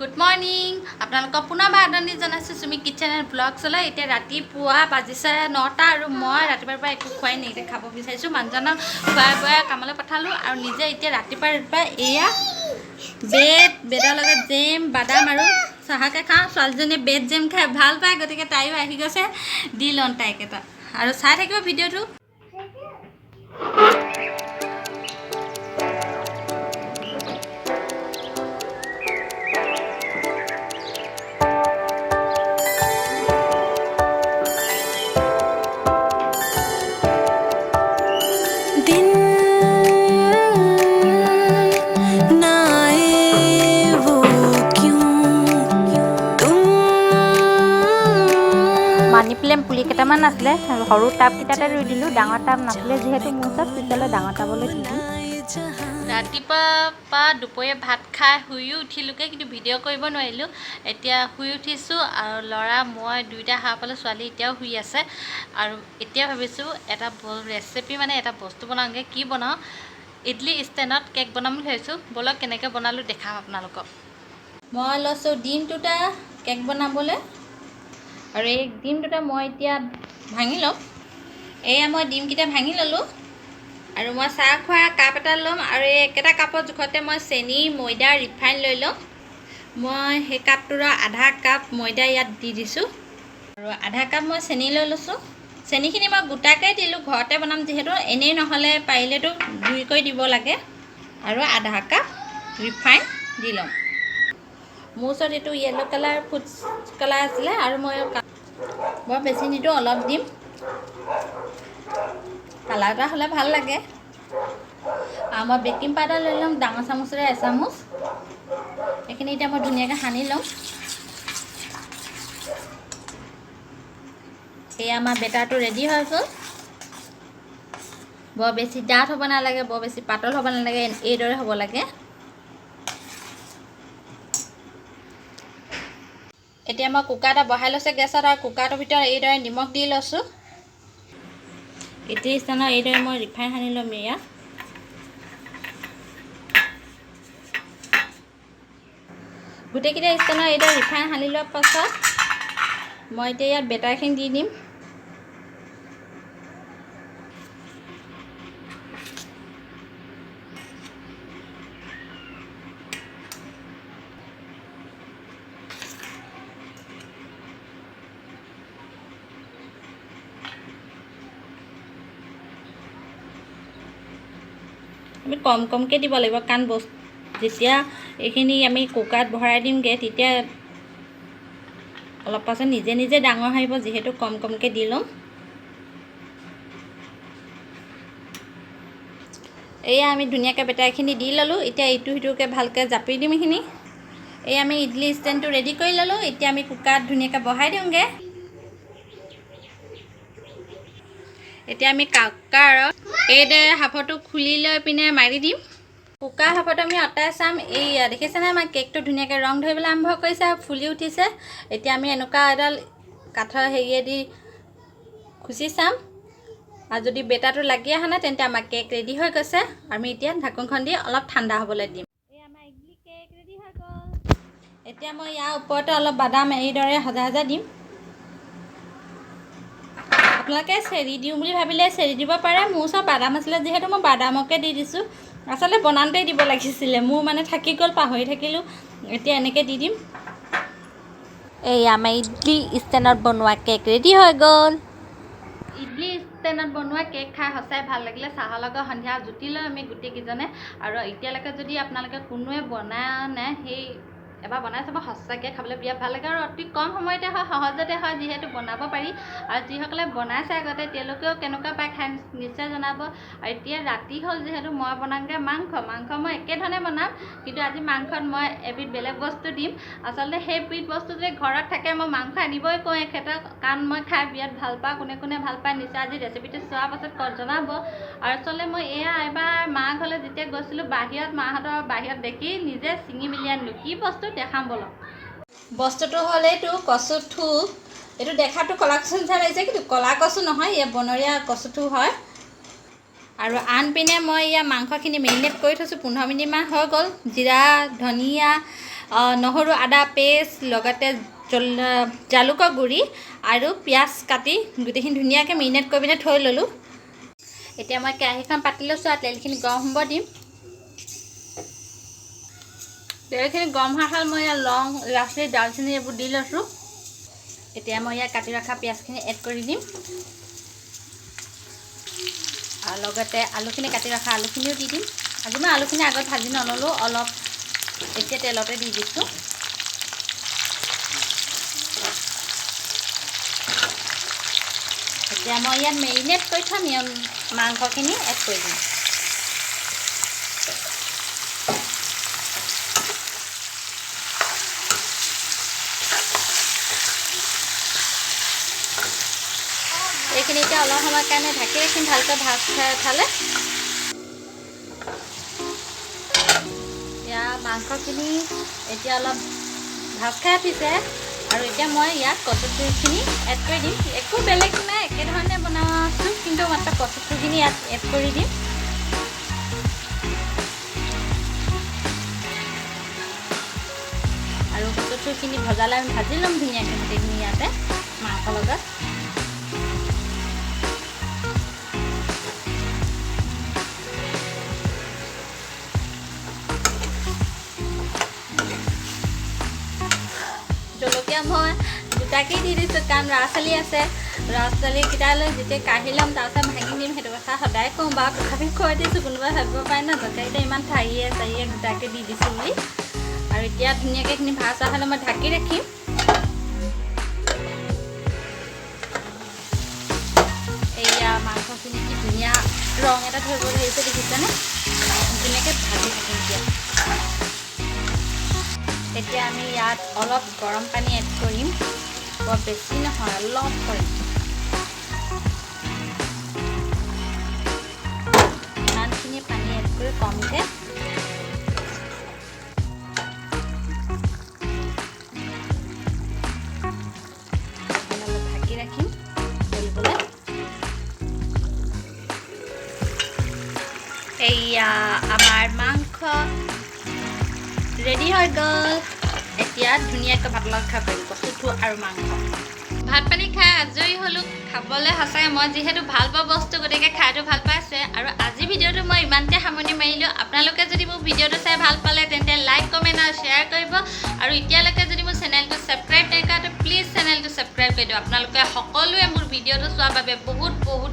Good morning আপোনালোকক পুনৰবাৰ আদৰণি জনাইছোঁ সুমি কিচেন এণ্ড ব্লগছলৈ। এতিয়া ৰাতিপুৱা বাজিছে 9টা আৰু মই ৰাতিপুৱাৰ পৰা একো খোৱাই নাই। এতিয়া খাব বিচাৰিছোঁ। মানুহজনক খুৱাই বুৱাই কামলৈ পঠালোঁ আৰু নিজে এতিয়া ৰাতিপুৱা এয়া বেডৰ লগত জেম বাদাম আৰু চাহকে খাওঁ। ছোৱালীজনীয়ে বেড জেম খাই ভাল পায়, গতিকে তাইও আহি গৈছে। দি লওঁ তাইক এটা আৰু চাই থাকিব ভিডিঅ'টো। মানি প্লেম পুলি কেইটামান আছিলে, সৰু টাবকেইটাতে ৰুই দিলোঁ। ডাঙৰ টাব নাছিলে যিহেতু মোৰ ওচৰত, তেতিয়ালৈ ডাঙৰ টাবলৈ দিলোঁ। ৰাতিপুৱা পৰা দুপৰীয়া ভাত খাই শুইও উঠিলোঁগৈ, কিন্তু ভিডিঅ' কৰিব নোৱাৰিলোঁ। এতিয়া শুই উঠিছোঁ আৰু ল'ৰা মই দুয়োটা সাৰ পালোঁ। ছোৱালী এতিয়াও শুই আছে আৰু এতিয়া ভাবিছোঁ এটা ৰেচিপি এটা বস্তু বনাওঁগৈ। কি বনাওঁ? ইডলি ষ্টেণ্ডত কেক বনাম বুলি ভাবিছোঁ। ব'লক কেনেকৈ বনালোঁ দেখাম আপোনালোকক। মই লৈছোঁ ডিম দুটা কেক বনাবলৈ, আৰু এই ডিম দুটা মই এতিয়া ভাঙি ল'ম। এয়া মই ডিমকেইটা ভাঙি ল'লোঁ আৰু মই চাহ খোৱা কাপ এটা ল'ম আৰু এই একেটা কাপৰ জোখতে মই চেনি, ময়দা, ৰিফাইন লৈ ল'ম। মই সেই কাপটোৰ আধা কাপ ময়দা ইয়াত দি দিছোঁ আৰু আধা কাপ মই চেনি লৈ লৈছোঁ। চেনিখিনি মই গোটাকৈ দিলোঁ, ঘৰতে বনাম যিহেতু। এনেই নহ'লে পাৰিলেতো গুড়ি কৰি দিব লাগে। আৰু আধা কাপ ৰিফাইন দি ল'ম। মোৰ ওচৰত এইটো য়েল্ল' কালাৰ ফুড কালাৰ আছিলে আৰু মই বৰ বেছি নিদিওঁ, অলপ দিম। কালাৰ এটা হ'লে ভাল লাগে। আৰু মই বেকিং পাউডাৰ লৈ ল'ম ডাঙৰ চামুচেৰে এচামুচ। এইখিনি এতিয়া মই ধুনীয়াকৈ সানি ল'ম। এয়া আমাৰ বেটাৰটো ৰেডি হৈ গ'ল। বৰ বেছি ডাঠ হ'ব নালাগে, বৰ বেছি পাতল হ'ব নালাগে, এইদৰে হ'ব লাগে। এতিয়া মই কুকাৰ এটা বহাই লৈছোঁ গেছত আৰু কুকাৰটোৰ ভিতৰত এইদৰে নিমখ দি লৈছোঁ। ইডলি ষ্টেণ্ডত এইদৰে মই ৰিফাইন সানি ল'ম। এয়া গোটেইকেইটা ষ্টেণ্ডত এইদৰে ৰিফাইন সানি লোৱাৰ পাছত মই এতিয়া ইয়াত বেটাৰখিনি দি দিম। আমি কম কমকৈ দিব লাগিব, কাৰণ যেতিয়া এইখিনি আমি কুকাৰত ভৰাই দিমগৈ তেতিয়া অলপ পাছত নিজে নিজে ডাঙৰ আহিব, যিহেতু কম কমকৈ দি ল'ম। এয়া আমি ধুনীয়াকৈ বেটাৰখিনি দি ল'লোঁ। এতিয়া ইটো সিটোকৈ ভালকৈ জাপি দিম এইখিনি। এই আমি ইডলি ষ্টেণ্ডটো ৰেডি কৰি ল'লোঁ। এতিয়া আমি কুকাৰত ধুনীয়াকৈ বহাই দিওঁগৈ। এতিয়া আমি কুকাৰত এইদৰে সাফৰটো খুলি লৈ পিনে মাৰি দিম। কুকাৰ সাফৰটো আমি অঁতাই চাম। এইয়া দেখিছেনে, আমাৰ কেকটো ধুনীয়াকৈ ৰং ধৰিবলৈ আৰম্ভ কৰিছে আৰু ফুলি উঠিছে। এতিয়া আমি এনেকুৱা এডাল কাঠৰ হেৰিয়েদি খুচি চাম, আৰু যদি বেটাৰটো লাগি অহা নাই তেন্তে আমাৰ কেক ৰেডি হৈ গৈছে। আমি এতিয়া ঢাকোনখন দি অলপ ঠাণ্ডা হ'বলৈ দিম। এই আমাৰ ইডলি কেক ৰেডি হৈ গ'ল। এতিয়া মই ইয়াৰ ওপৰতে অলপ বাদাম এইদৰে সজাই সজাই দিম। আপোনালোকে চেৰি দিওঁ বুলি ভাবিলে চেৰি দিব পাৰে। মোৰ ওচৰত বাদাম আছিলে যিহেতু মই বাদামকে দি দিছোঁ। আচলতে বনাওঁতেই দিব লাগিছিলে, মোৰ থাকি গ'ল, পাহৰি থাকিলোঁ। এতিয়া এনেকৈ দি দিম। এই আমাৰ ইডলি ষ্টেণ্ডত বনোৱা কেক ৰেডি হৈ গ'ল। ইডলি ষ্টেণ্ডত বনোৱা কেক খাই সঁচাই ভাল লাগিলে। চাহৰ লগত সন্ধিয়া জুতি লৈ আমি গোটেইকেইজনে। আৰু এতিয়ালৈকে যদি আপোনালোকে কোনোৱে বনাই নাই, সেই এবাৰ বনাই চাব। সঁচাকৈ খাবলৈ বিৰাট ভাল লাগে আৰু অতি কম সময়তে হয়, সহজতে হয়, যিহেতু বনাব পাৰি। আৰু যিসকলে বনাইছে আগতে তেওঁলোকেও কেনেকুৱা পায় খাই নিশ্চয় জনাব। আৰু এতিয়া ৰাতি হ'ল যিহেতু মই বনাওঁগৈ মাংস মই একেধৰণে বনাম, কিন্তু আজি মাংসত মই এবিধ বেলেগ বস্তু দিম। আচলতে সেইবিধ বস্তু যদি ঘৰত থাকে মই মাংস আনিবই কওঁ এখেতক, কাৰণ মই খাই বিৰাট ভাল পাওঁ। কোনে কোনে ভাল পায় নিশ্চয় আজি ৰেচিপিটো চোৱাৰ পাছত জনাব। আৰু আচলতে মই এবাৰ মা ঘৰলৈ যেতিয়া গৈছিলোঁ, মাহঁতৰ বাহিৰত দেখি নিজে ছিঙি মেলি আনিলোঁ। কি বস্তু দেখাম বলক। বস্তুটো হ'ল এইটো কচু থু। এইটো দেখাটো ক'লা কচু নিচিনা লাগিছে, কিন্তু ক'লা কচু নহয়, ইয়াত বনৰীয়া কচুটো হয়। আৰু আনপিনে মই ইয়াৰ মাংসখিনি মেৰিনেট কৰি থৈছোঁ। 15 মিনিটমান হৈ গ'ল। জিৰা, ধনিয়া, নহৰু আদা পেষ্ট লগতে জালুকৰ গুড়ি আৰু পিঁয়াজ কাটি গোটেইখিনি ধুনীয়াকৈ মেৰিনেট কৰি পিনে থৈ ল'লোঁ। এতিয়া মই কেৰাহীখন পাতি লৈছোঁ আৰু তেলখিনি গৰম হ'ব দিম। তেলখিনি গৰম হোৱাৰ হ'ল মই ইয়াত লং ইলাচি দালচেনি এইবোৰ দি লৈছোঁ। এতিয়া মই ইয়াত কাটি ৰখা পিঁয়াজখিনি এড কৰি দিম আৰু লগতে আলুখিনি কাটি ৰখা আলুখিনিও দি দিম। আজি মই আলুখিনি আগত ভাজি নল'লোঁ, অলপ এতিয়া তেলতে দি দিছোঁ। এতিয়া মই ইয়াত মেৰিনেট কৰি থোৱা মাংসখিনি এড কৰি দিম। এইখিনি এতিয়া অলপ সময়ৰ কাৰণে ঢাকি ৰাখিম, ভালকৈ ভাজ খাই উঠালে। এতিয়া মাংসখিনি এতিয়া অলপ ভাজ খাই উঠিছে আৰু এতিয়া মই ইয়াত কচুথুৰিখিনি এড কৰি দিম। একো বেলেগ নাই, একেধৰণে বনাইছোঁ, কিন্তু মাত্ৰ কচুথুৰিখিনি ইয়াত এড কৰি দিম। আৰু কচুথুৰিখিনি ভজালে আমি ভাজি ল'ম ধুনীয়াকৈ গোটেইখিনি ইয়াতে মাংসৰ লগত। জলকীয়া মই দুটাকেই দি দিছোঁ, কাৰণ ল'ৰা ছোৱালী আছে। ল'ৰা ছোৱালীকেইটালৈ যেতিয়া কাঢ়ি ল'ম তাৰপিছত ভাঙি দিম, সেইটো কথা সদায় কওঁ বাৰু, তথাপি কৈ দিছোঁ। কোনোবাই ভাবিব পাৰে ন জলকীয়াকেইটা ইমান ঠাৰিয়ে চাৰিয়ে দুটাকৈ দি দিছোঁ বুলি। আৰু এতিয়া ধুনীয়াকৈ এইখিনি ভাজ হোৱা হ'লে মই ঢাকি ৰাখিম। এয়া মাংসখিনি কি ধুনীয়া ৰং এটা ধৰিব ধৰিছে, দেখিছেনে? ধুনীয়াকৈ ভাজি থাকিম এতিয়া। এতিয়া আমি ইয়াত অলপ গৰম পানী এড কৰিম, বৰ বেছি নহয়, অলপ কৰিম। ইমানখিনি পানী এড কৰি কমকৈ অলপ ঢাকি ৰাখিম গলিবলৈ। এয়া আমাৰ মাংস ৰেডি হৈ গ'ল। এতিয়া ধুনীয়াকৈ ভাতৰ লগত খাব পাৰিম, কচুথু আৰু মাংস। ভাত পানী খাই আজৰি হ'লোঁ। খাবলৈ সঁচাকৈ মই যিহেতু ভাল পোৱা বস্তু, গতিকে খাইটো ভাল পাইছোৱে। আৰু আজি ভিডিঅ'টো মই ইমানতে সামৰণি মাৰিলোঁ। আপোনালোকে যদি মোৰ ভিডিঅ'টো চাই ভাল পালে তেন্তে লাইক কমেণ্ট আৰু শ্বেয়াৰ কৰিব। আৰু এতিয়ালৈকে যদি মোৰ চেনেলটো ছাবস্ক্ৰাইব নাই কৰা, তো প্লিজ চেনেলটো ছাবস্ক্ৰাইব কৰি দিয়ক। আপোনালোকে সকলোৱে মোৰ ভিডিঅ'টো চোৱাৰ বাবে বহুত বহুত